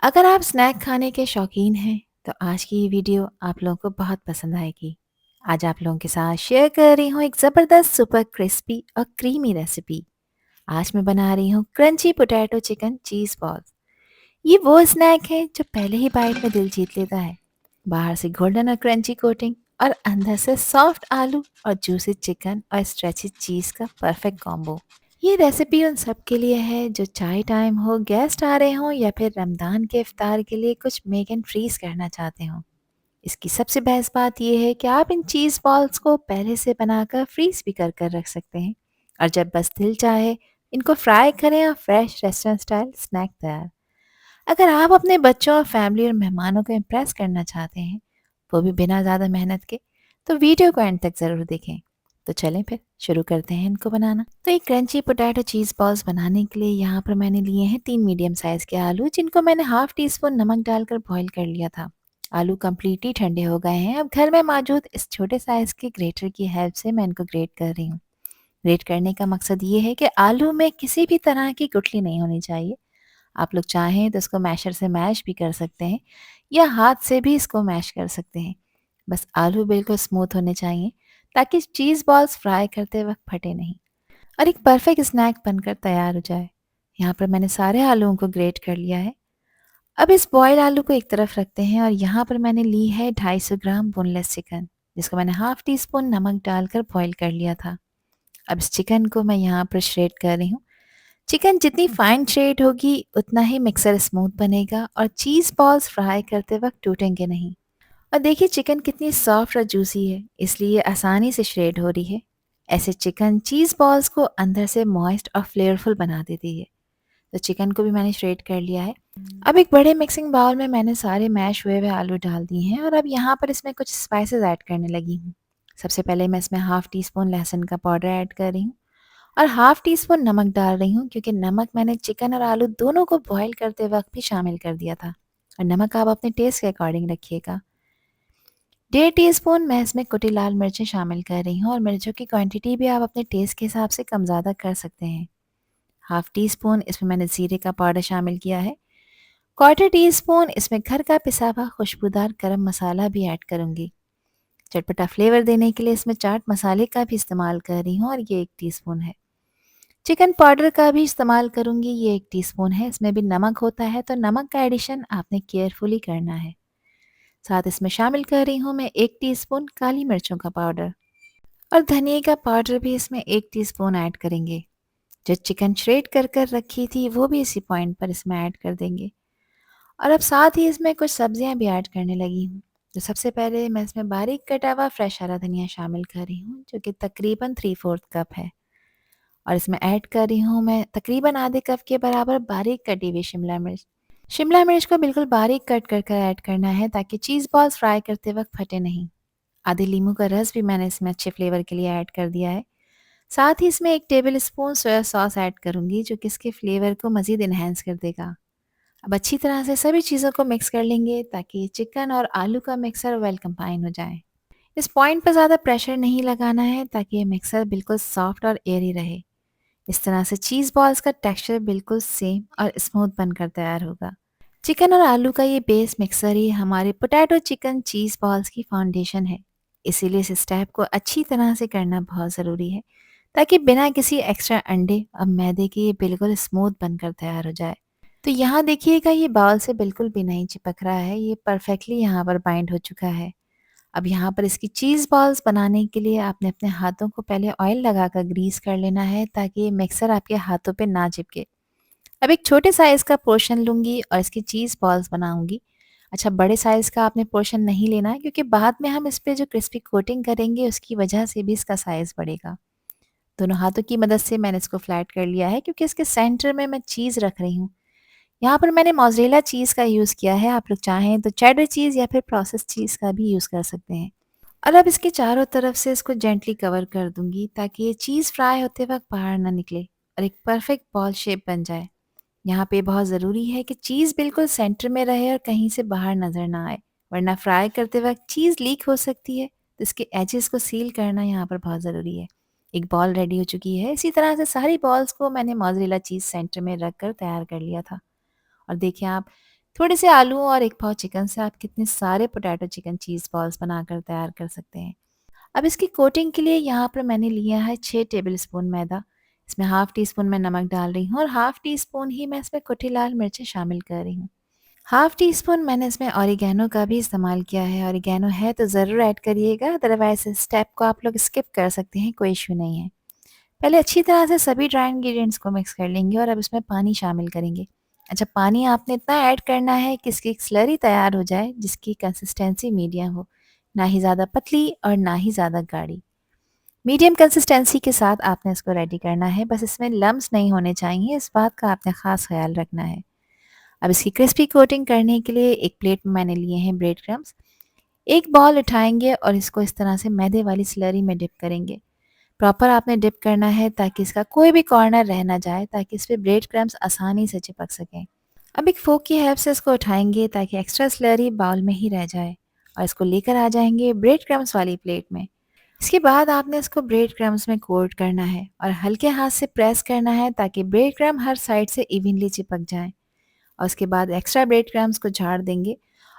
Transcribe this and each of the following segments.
अगर आप स्नैक खाने के शौकीन हैं तो आज की ये वीडियो आप लोगों को बहुत पसंद आएगी। आज आप लोगों के साथ शेयर कर रही हूँ एक ज़बरदस्त सुपर क्रिस्पी और क्रीमी रेसिपी। आज मैं बना रही हूँ क्रंची पोटैटो चिकन चीज़ बॉल्स। ये वो स्नैक है जो पहले ही बाइट में दिल जीत लेता है। बाहर से गोल्डन और क्रंची कोटिंग और अंदर से सॉफ्ट आलू और जूसी चिकन और स्ट्रेची चीज़ का परफेक्ट कॉम्बो। ये रेसिपी उन सब के लिए है जो चाय टाइम हो, गेस्ट आ रहे हों या फिर रमज़ान के इफ्तार के लिए कुछ मेक एंड फ्रीज़ करना चाहते हों। इसकी सबसे बेस्ट बात यह है कि आप इन चीज़ बॉल्स को पहले से बनाकर फ्रीज़ भी कर रख सकते हैं और जब बस दिल चाहे इनको फ्राई करें और फ्रेश रेस्टोरेंट स्टाइल स्नैक तैयार। अगर आप अपने बच्चों और फैमिली और मेहमानों को इम्प्रेस करना चाहते हैं, वो भी बिना ज़्यादा मेहनत के, तो वीडियो को एंड तक ज़रूर देखें। तो चलें फिर शुरू करते हैं इनको बनाना। तो ये क्रंची पोटैटो चीज़ बॉल्स बनाने के लिए यहाँ पर मैंने लिए हैं 3 मीडियम साइज़ के आलू, जिनको मैंने हाफ टी स्पून नमक डालकर बॉईल कर लिया था। आलू कम्प्लीटली ठंडे हो गए हैं। अब घर में मौजूद इस छोटे साइज़ के ग्रेटर की हेल्प से मैं इनको ग्रेट कर रही हूँ। ग्रेट करने का मकसद ये है कि आलू में किसी भी तरह की गुठली नहीं होनी चाहिए। आप लोग चाहें तो इसको मैशर से मैश भी कर सकते हैं या हाथ से भी इसको मैश कर सकते हैं। बस आलू बिल्कुल स्मूथ होने चाहिए ताकि चीज़ बॉल्स फ्राई करते वक्त फटे नहीं और एक परफेक्ट स्नैक बनकर तैयार हो जाए। यहाँ पर मैंने सारे आलूओं को ग्रेट कर लिया है। अब इस बॉयल आलू को एक तरफ रखते हैं और यहाँ पर मैंने ली है 250 ग्राम बोनलेस चिकन, जिसको मैंने हाफ टी स्पून नमक डालकर बॉईल कर लिया था। अब इस चिकन को मैं यहाँ पर श्रेड कर रही हूँ। चिकन जितनी फाइन श्रेड होगी उतना ही मिक्सर स्मूथ बनेगा और चीज़ बॉल्स फ्राई करते वक्त टूटेंगे नहीं। और देखिए चिकन कितनी सॉफ्ट और जूसी है, इसलिए ये आसानी से श्रेड हो रही है। ऐसे चिकन चीज़ बॉल्स को अंदर से मॉइस्ट और फ्लेवरफुल बना देती है। तो चिकन को भी मैंने श्रेड कर लिया है। अब एक बड़े मिक्सिंग बाउल में मैंने सारे मैश हुए हुए आलू डाल दिए हैं और अब यहाँ पर इसमें कुछ स्पाइसेस ऐड करने लगी हूँ। सबसे पहले मैं इसमें हाफ टी स्पून लहसुन का पाउडर ऐड कर रही हूँ और हाफ टी स्पून नमक डाल रही हूँ, क्योंकि नमक मैंने चिकन और आलू दोनों को बॉईल करते वक्त भी शामिल कर दिया था। और नमक आप अपने टेस्ट के अकॉर्डिंग रखिएगा। 1.5 टीस्पून मैं इसमें कुटी लाल मिर्चें शामिल कर रही हूँ और मिर्चों की क्वांटिटी भी आप अपने टेस्ट के हिसाब से कम ज़्यादा कर सकते हैं। हाफ टी स्पून इसमें मैंने ज़ीरे का पाउडर शामिल किया है। 1/4 टीस्पून इसमें घर का पिसा हुआ खुशबूदार गरम मसाला भी ऐड करूँगी। चटपटा फ्लेवर देने के लिए इसमें चाट मसाले का भी इस्तेमाल कर रही हूँ और ये 1 टीस्पून है। चिकन पाउडर का भी इस्तेमाल करूँगी, ये 1 टीस्पून है। इसमें भी नमक होता है तो नमक का एडिशन आपने केयरफुली करना है। साथ इसमें शामिल कर रही हूँ मैं 1 टीस्पून काली मिर्चों का पाउडर और धनिया का पाउडर भी इसमें 1 टीस्पून ऐड करेंगे। जो चिकन श्रेड कर रखी थी वो भी इसी पॉइंट पर इसमें ऐड कर देंगे। और अब साथ ही इसमें कुछ सब्जियां भी ऐड करने लगी हूँ। तो सबसे पहले मैं इसमें बारीक कटा हुआ फ्रेश हरा धनिया शामिल कर रही हूँ, जो कि तकरीबन 3/4 कप है। और इसमें ऐड कर रही हूँ मैं तकरीबन आधे कप के बराबर बारीक कटी हुई शिमला मिर्च। शिमला मिर्च को बिल्कुल बारीक कट कर ऐड करना है ताकि चीज़ बॉल्स फ्राई करते वक्त फटे नहीं। आधे लीमू का रस भी मैंने इसमें अच्छे फ्लेवर के लिए ऐड कर दिया है। साथ ही इसमें 1 table spoon soya sauce add करूँगी, जो कि इसके फ्लेवर को मज़ीद इन्हेंस कर देगा। अब अच्छी तरह से सभी चीज़ों को मिक्स कर लेंगे ताकि चिकन और आलू का मिक्सर वेल कंबाइन हो जाए। इस पॉइंट पर ज़्यादा प्रेशर नहीं लगाना है ताकि ये मिक्सर बिल्कुल सॉफ्ट और एयरी रहे। इस तरह से चीज़ बॉल्स का टेक्सचर बिल्कुल सेम और स्मूथ बनकर तैयार होगा। चिकन और आलू का ये बेस मिक्सर ही हमारे पोटैटो चिकन चीज़ बॉल्स की फाउंडेशन है। इसीलिए इस स्टेप को अच्छी तरह से करना बहुत ज़रूरी है ताकि बिना किसी एक्स्ट्रा अंडे और मैदे के ये बिल्कुल स्मूथ बनकर तैयार हो जाए। तो यहाँ देखिएगा ये बाउल से बिल्कुल भी नहीं चिपक रहा है, ये परफेक्टली यहाँ पर बाइंड हो चुका है। अब यहाँ पर इसकी चीज़ बॉल्स बनाने के लिए आपने अपने हाथों को पहले ऑयल लगाकर ग्रीस कर लेना है ताकि ये मिक्सर आपके हाथों पे ना चिपके। अब एक छोटे साइज़ का पोर्शन लूँगी और इसकी चीज़ बॉल्स बनाऊँगी। अच्छा, बड़े साइज़ का आपने पोर्शन नहीं लेना है, क्योंकि बाद में हम इस पे जो क्रिस्पी कोटिंग करेंगे उसकी वजह से भी इसका साइज़ बढ़ेगा। दोनों हाथों की मदद से मैंने इसको फ्लैट कर लिया है, क्योंकि इसके सेंटर में मैं चीज़ रख रही हूँ। यहाँ पर मैंने मोज़रेला चीज़ का यूज़ किया है, आप लोग चाहें तो चेडर चीज़ या फिर प्रोसेस्ड चीज़ का भी यूज़ कर सकते हैं। और अब इसके चारों तरफ से इसको जेंटली कवर कर दूँगी ताकि ये चीज़ फ्राई होते वक़्त बाहर ना निकले और एक परफेक्ट बॉल शेप बन जाए। यहाँ पे बहुत ज़रूरी है कि चीज़ बिल्कुल सेंटर में रहे और कहीं से बाहर नज़र ना आए, वरना फ्राई करते वक़्त चीज़ लीक हो सकती है, तो इसके एजेस को सील करना यहाँ पर बहुत ज़रूरी है। एक बॉल रेडी हो चुकी है। इसी तरह से सारी बॉल्स को मैंने मोज़रेला चीज़ सेंटर में रख कर तैयार कर लिया था। और देखिए आप, थोड़े से आलू और एक पाव चिकन से आप कितने सारे पोटैटो चिकन चीज़ बॉल्स बनाकर तैयार कर सकते हैं। अब इसकी कोटिंग के लिए यहाँ पर मैंने लिया है 6 टेबलस्पून मैदा। इसमें हाफ़ टी स्पून मैं नमक डाल रही हूँ और हाफ़ टी स्पून ही मैं इसमें कुटी लाल मिर्चें शामिल कर रही हूँ। हाफ़ टी स्पून मैंने इसमें ऑरिगैनो का भी इस्तेमाल किया है। ऑरिगैनो है तो ज़रूर ऐड करिएगा, अदरवाइज़ इस स्टेप को आप लोग स्किप कर सकते हैं, कोई इश्यू नहीं है। पहले अच्छी तरह से सभी ड्राई इंग्रीडिएंट्स को मिक्स कर लेंगे और अब इसमें पानी शामिल करेंगे। अच्छा, पानी आपने इतना ऐड करना है कि इसकी एक स्लरी तैयार हो जाए जिसकी कंसिस्टेंसी मीडियम हो, ना ही ज़्यादा पतली और ना ही ज़्यादा गाढ़ी। मीडियम कंसिस्टेंसी के साथ आपने इसको रेडी करना है, बस इसमें लम्स नहीं होने चाहिए, इस बात का आपने ख़ास ख्याल रखना है। अब इसकी क्रिस्पी कोटिंग करने के लिए एक प्लेट में मैंने लिए हैं ब्रेड क्रम्स। एक बॉल उठाएंगे और इसको इस तरह से मैदे वाली स्लरी में डिप करेंगे। प्रॉपर आपने डिप करना है ताकि इसका कोई भी कॉर्नर रह ना जाए, ताकि इस पे ब्रेड क्रम्स आसानी से चिपक सकें। अब एक फोक की हेल्प से इसको उठाएंगे ताकि एक्स्ट्रा स्लरी बाउल में ही रह जाए और इसको लेकर आ जाएंगे ब्रेड क्रम्स वाली प्लेट में। इसके बाद आपने इसको ब्रेड क्रम्स में कोट करना है और हल्के हाथ से प्रेस करना है ताकि ब्रेड क्रम्ब हर साइड से इवनली चिपक जाएं। और उसके बाद एक्स्ट्रा ब्रेड क्रम्स को झाड़ देंगे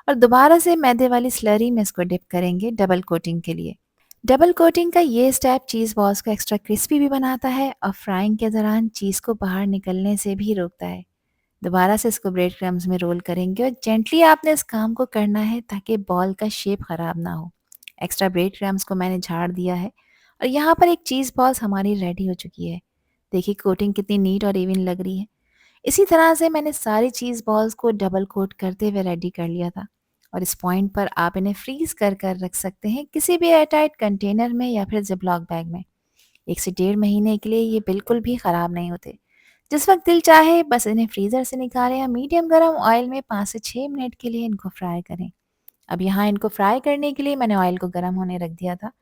और दोबारा से मैदे वाली स्लरी में इसको डिप करेंगे डबल कोटिंग के लिए। डबल कोटिंग का ये स्टेप चीज़ बॉल्स को एक्स्ट्रा क्रिस्पी भी बनाता है और फ्राइंग के दौरान चीज़ को बाहर निकलने से भी रोकता है। दोबारा से इसको ब्रेड क्रम्स में रोल करेंगे और जेंटली आपने इस काम को करना है ताकि बॉल का शेप ख़राब ना हो। एक्स्ट्रा ब्रेड क्रम्स को मैंने झाड़ दिया है और यहाँ पर एक चीज़ बॉल्स हमारी रेडी हो चुकी है। देखिए कोटिंग कितनी नीट और इवन लग रही है। इसी तरह से मैंने सारी चीज़ बॉल्स को डबल कोट करते हुए रेडी कर लिया था और इस पॉइंट पर आप इन्हें फ्रीज़ कर कर रख सकते हैं किसी भी एयरटाइट कंटेनर में या फिर जिपलॉक बैग में। 1 से डेढ़ महीने के लिए ये बिल्कुल भी ख़राब नहीं होते। जिस वक्त दिल चाहे बस इन्हें फ्रीज़र से निकालें या मीडियम गर्म ऑयल में 5 से 6 मिनट के लिए इनको फ्राई करें। अब यहाँ इनको फ्राई करने के लिए मैंने ऑयल को गर्म होने रख दिया था।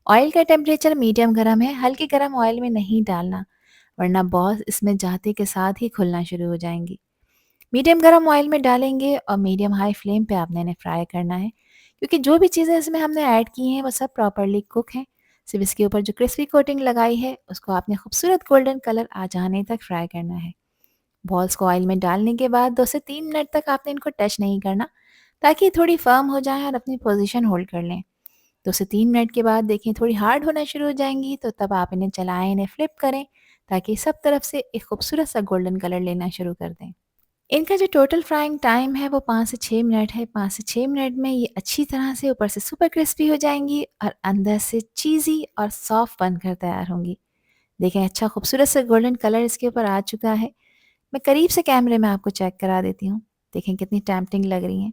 ऑयल का टेम्परेचर मीडियम गर्म है, हल्के गर्म ऑयल में नहीं डालना, वरना बॉल्स इसमें जाते के साथ ही खुलना शुरू हो जाएंगी। मीडियम गरम ऑयल में डालेंगे और मीडियम हाई फ्लेम पे आपने इन्हें फ्राई करना है, क्योंकि जो भी चीज़ें इसमें हमने ऐड की हैं वो सब प्रॉपरली कुक हैं। सिर्फ इसके ऊपर जो क्रिस्पी कोटिंग लगाई है उसको आपने खूबसूरत गोल्डन कलर आ जाने तक फ्राई करना है। बॉल्स को ऑयल में डालने के बाद 2 से 3 मिनट तक आपने इनको टच नहीं करना, ताकि थोड़ी फर्म हो जाएं और अपनी पोजीशन होल्ड कर लें। 2 से 3 मिनट के बाद देखें थोड़ी हार्ड होना शुरू हो जाएंगी, तो तब आप इन्हें चलाएं, इन्हें फ्लिप करें ताकि सब तरफ से एक खूबसूरत सा गोल्डन कलर लेना शुरू कर दें। इनका जो टोटल फ्राइंग टाइम है वो 5 से 6 मिनट है। 5 से 6 मिनट में ये अच्छी तरह से ऊपर से सुपर क्रिस्पी हो जाएँगी और अंदर से चीज़ी और सॉफ्ट बनकर तैयार होंगी। देखें अच्छा खूबसूरत सा गोल्डन कलर इसके ऊपर आ चुका है। मैं करीब से कैमरे में आपको चेक करा देती हूँ। देखें कितनी टेम्प्टिंग लग रही हैं।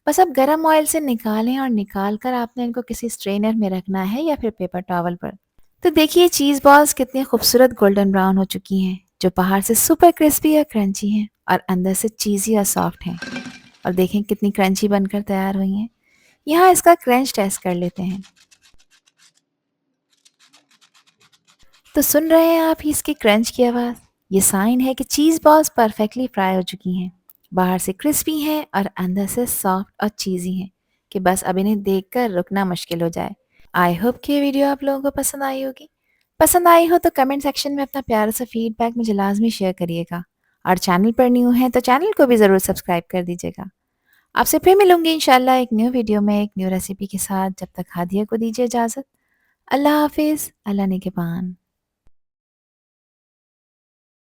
बस अब गरम ऑयल से निकालें और निकाल कर आपने इनको किसी स्ट्रेनर में रखना है या फिर पेपर टॉवल पर। तो देखिए चीज़ बॉल्स कितनी खूबसूरत गोल्डन ब्राउन हो चुकी हैं, जो बाहर से सुपर क्रिस्पी और क्रंची हैं और अंदर से चीज़ी और सॉफ्ट हैं। और देखें कितनी क्रंची बनकर तैयार हुई हैं। यहाँ इसका क्रंच टेस्ट कर लेते हैं। तो सुन रहे हैं आप ही इसकी क्रंच की आवाज़? ये साइन है कि चीज़ बॉल्स परफेक्टली फ्राई हो चुकी हैं। बाहर से क्रिस्पी हैं और अंदर से सॉफ्ट और चीज़ी हैं, कि बस अब इन्हें देखकर रुकना मुश्किल हो जाए। आई होप कि ये वीडियो आप लोगों को पसंद आई होगी। पसंद आई हो तो कमेंट सेक्शन में अपना प्यारा सा फीडबैक मुझे लाजमी शेयर करिएगा और चैनल पर न्यू है तो चैनल को भी ज़रूर सब्सक्राइब कर दीजिएगा। आपसे फिर मिलूंगी इंशाल्लाह एक न्यू वीडियो में एक न्यू रेसिपी के साथ। जब तक हादिया को दीजिए इजाज़त। अल्लाह हाफिज़, अल्लाह निगहबान।